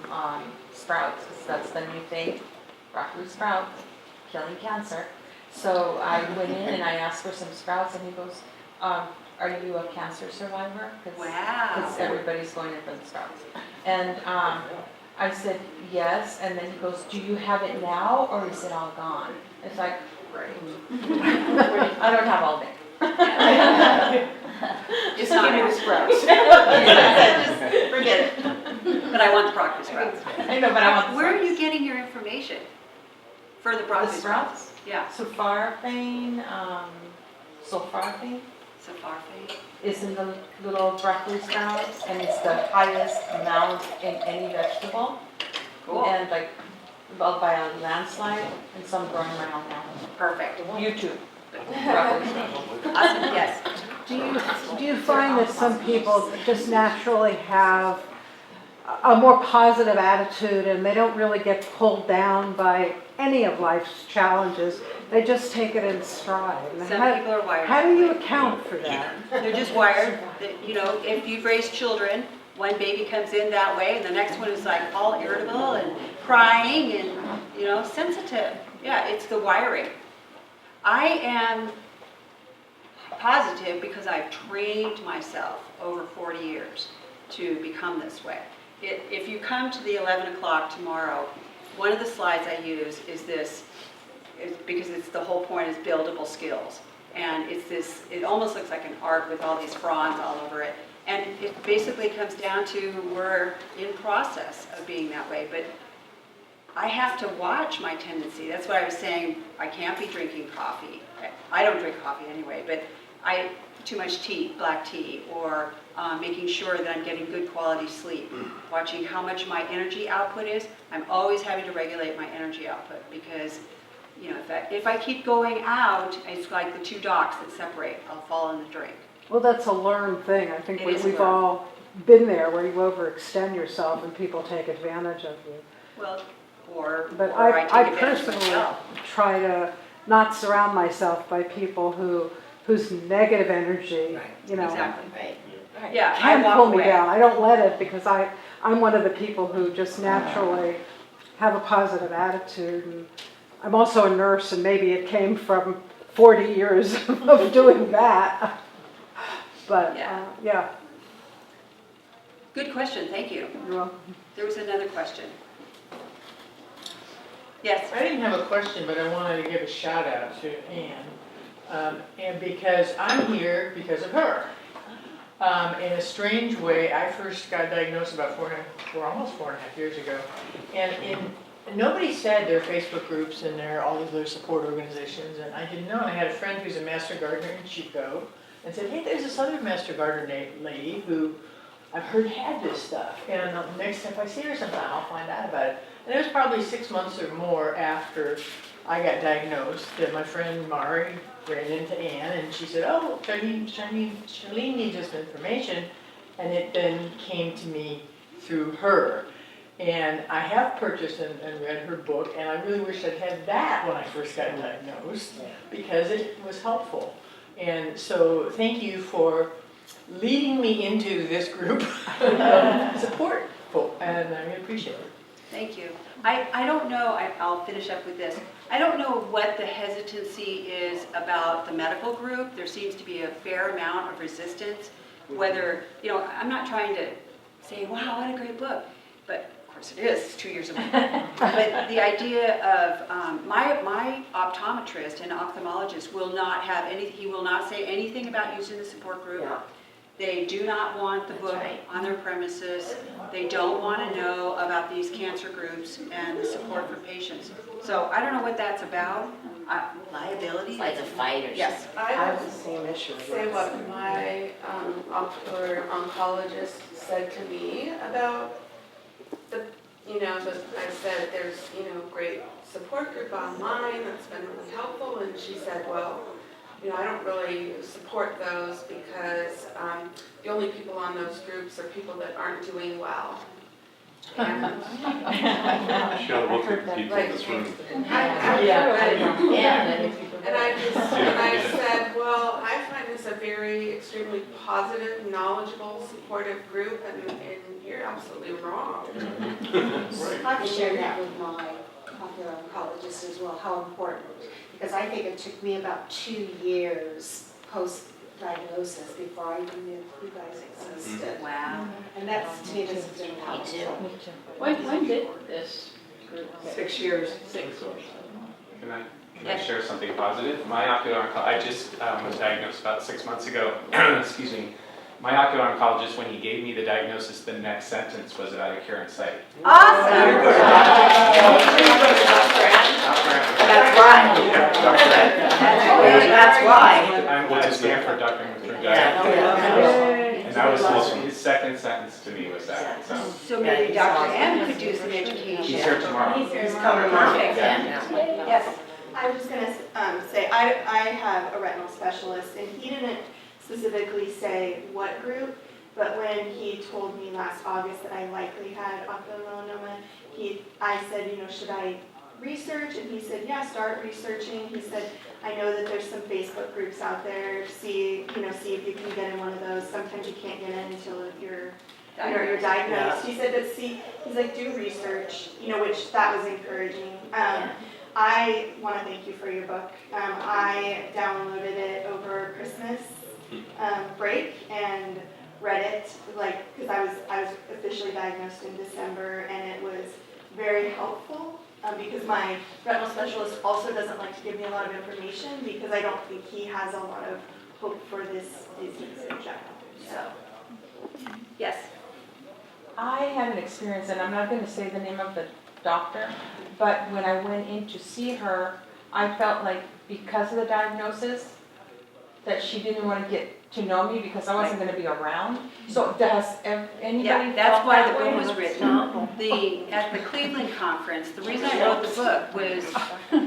F: sprouts, because that's the new thing, broccoli sprouts, killing cancer. So I went in and I asked for some sprouts, and he goes, are you a cancer survivor?
B: Wow.
F: Because everybody's going in for the sprouts. And I said, yes, and then he goes, do you have it now, or is it all gone? It's like, great. I don't have all day.
B: It's not
A: Give me the sprouts.
F: Just forget it.
B: But I want the broccoli sprouts.
F: I know, but I want the
B: Where are you
F: sprouts.
B: getting your information for the
F: The
B: broccoli
F: sprouts?
B: Yeah.
F: Sulforaphane, sulforaphane
B: Safarfe.
F: is in the little broccoli sprouts, and it's the highest amount in any vegetable.
B: Cool.
F: And like, well, by a landslide, and some growing around now.
B: Perfect.
F: YouTube. Broccoli sprouts.
B: Awesome, yes.
G: Do you find that some people just naturally have a more positive attitude and they don't really get pulled down by any of life's challenges? They just take it in stride. And
B: Some people are wired.
G: how do you account for that?
B: They're just wired, that, you know, if you've raised children, one baby comes in that way, and the next one is like all irritable and crying and, you know, sensitive. Yeah, it's the wiring. I am positive because I've trained myself over 40 years to become this way. If you come to the 11 o'clock tomorrow, one of the slides I use is this, because it's the whole point is buildable skills. And it's this, it almost looks like an art with all these fronds all over it. And it basically comes down to we're in process of being that way. But I have to watch my tendency. That's what I was saying. I can't be drinking coffee. I don't drink coffee anyway, but too much tea, black tea, or making sure that I'm getting good quality sleep, watching how much my energy output is. I'm always having to regulate my energy output because, you know, if I keep going out, it's like the two docks that separate. I'll fall in the drink.
G: Well, that's a learned thing. I think
B: It is
G: we've
B: learned.
G: all been there where you overextend yourself and people take advantage of you.
B: Well, or
G: But
B: or I
G: I
B: take advantage of
G: personally
B: myself.
G: try to not surround myself by people whose negative energy, you know,
B: Exactly.
C: Right.
B: Yeah, I
G: can
B: walk
G: pull me
B: away.
G: down. I don't let it because I'm one of the people who just naturally have a positive attitude. And I'm also a nurse, and maybe it came from 40 years of doing that. But yeah,
B: Good question, thank you.
G: you're welcome.
B: There was another question. Yes,
H: I didn't have a question, but I wanted to give a shout out to Anne. And because I'm here because of her. In a strange way, I first got diagnosed about almost 4.5 years ago. And nobody said there are Facebook groups and there are all these other support organizations, and I didn't know. And I had a friend who's a master gardener in Chico and said, hey, there's this other master gardener lady who I've heard had this stuff. And the next time I see her sometime, I'll find out about it. And it was probably 6 months or more after I got diagnosed that my friend Mari ran into Anne, and she said, oh, Charlene needs this information. And it then came to me through her. And I have purchased and read her book, and I really wish I'd had that when I first got diagnosed, because it was helpful. And so thank you for leading me into this group of support, and I really appreciate it.
B: thank you. I don't know, I'll finish up with this. I don't know what the hesitancy is about the medical group. There seems to be a fair amount of resistance, whether, you know, I'm not trying to say, wow, what a great book, but of course it is, it's 2 years ago. But the idea of, my optometrist and ophthalmologist will not have he will not say anything about using the support group.
C: Yeah.
B: They do not want the book
C: right.
B: on their premises. They don't want to know about these cancer groups and the support for patients. So I don't know what that's about. Liability?
C: It's like a fight or something.
B: Yes.
I: I
G: have
I: would
G: the same issue.
I: say what my ocular oncologist said to me about I said there's, great support group online that's been really helpful, and she said, well, I don't really support those because the only people on those groups are people that aren't doing well. And
J: She ought to look at the people in this room.
I: I And I said, well, I find this a very extremely positive, knowledgeable, supportive group, and you're absolutely wrong.
J: I've shared that with my ocular oncologist as well, how important, because I think it took me about 2 years post-diagnosis before I even knew you guys existed.
B: Wow.
J: And that's, to me, this has been powerful.
F: Me too.
K: When did this group?
A: 6 years.
L: Can I share something positive? My ocular oncologist, I just was diagnosed about 6 months ago. Excuse me. My ocular oncologist, when he gave me the diagnosis, the next sentence was about a cure in sight.
B: Awesome.
A: That's right. That's why.
L: I stand for Dr. McCrew. And that was his second sentence to me was that.
B: So maybe Dr. M could do some education.
L: He's here tomorrow.
A: He's coming tomorrow.
M: Yes, I was gonna say, I have a retinal specialist, and he didn't specifically say what group, but when he told me last August that I likely had ocular melanoma, I said, should I research? And he said, yeah, start researching. He said, I know that there's some Facebook groups out there, see if you can get in one of those. Sometimes you can't get in until you're diagnosed. He said, but he's like, do research, which that was encouraging. I want to thank you for your book. I downloaded it over Christmas break and read it, because I was officially diagnosed in December, and it was very helpful because my retinal specialist also doesn't like to give me a lot of information because I don't think he has a lot of hope for this disease in general. So,
B: Yes.
F: I had an experience, and I'm not going to say the name of the doctor, but when I went in to see her, I felt like because of the diagnosis, that she didn't want to get to know me because I wasn't going to be around. So does anybody
B: Yeah, that's
F: felt
B: why
F: that
B: the book
F: way?
B: was written. At the Cleveland conference, the reason I wrote the book was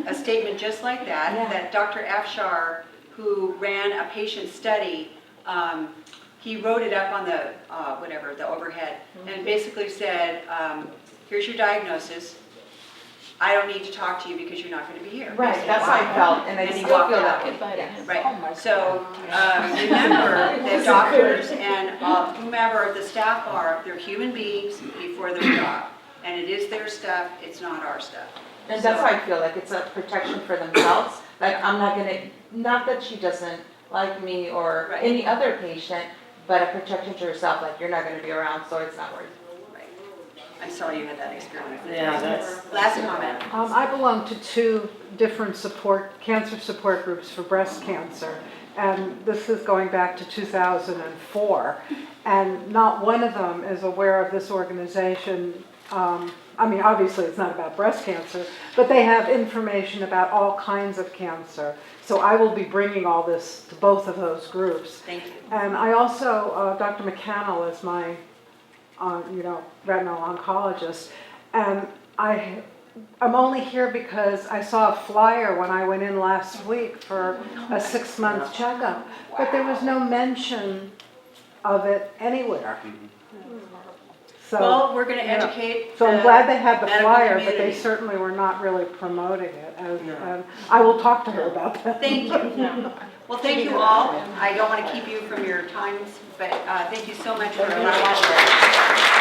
B: a statement just like that,
F: Yeah.
B: that Dr. Afshar, who ran a patient study, he wrote it up on the, the overhead, and basically said, here's your diagnosis. I don't need to talk to you because you're not going to be here.
F: Right, that's how I felt, and I
B: And he
F: still
B: walked
F: feel
B: out.
F: that way. Yes.
B: Right, so remember that doctors and whomever the staff are, they're human beings before their job. And it is their stuff, it's not our stuff.
F: And that's how I feel, like it's a protection for themselves. Like I'm not gonna, not that she doesn't like me or
B: Right.
F: any other patient, but a protection to herself, like you're not gonna be around, so it's not worth it.
B: Right. I'm sorry you had that experience.
A: Yeah, that's.
B: Last comment.
G: I belong to 2 different cancer support groups for breast cancer, and this is going back to 2004, and not one of them is aware of this organization. Obviously it's not about breast cancer, but they have information about all kinds of cancer. So I will be bringing all this to both of those groups.
B: Thank you.
G: And I also, Dr. McCannell is my, retinal oncologist, and I'm only here because I saw a flyer when I went in last week for a 6-month checkup, but there was no mention of it anywhere. So,
B: Well, we're going to educate.
G: so I'm glad they had the
B: medical
G: flyer, but they
B: community.
G: certainly were not really promoting it. And I will talk to her about that.
B: Thank you. Well, thank you all. I don't want to keep you from your times, but thank you so much for allowing us.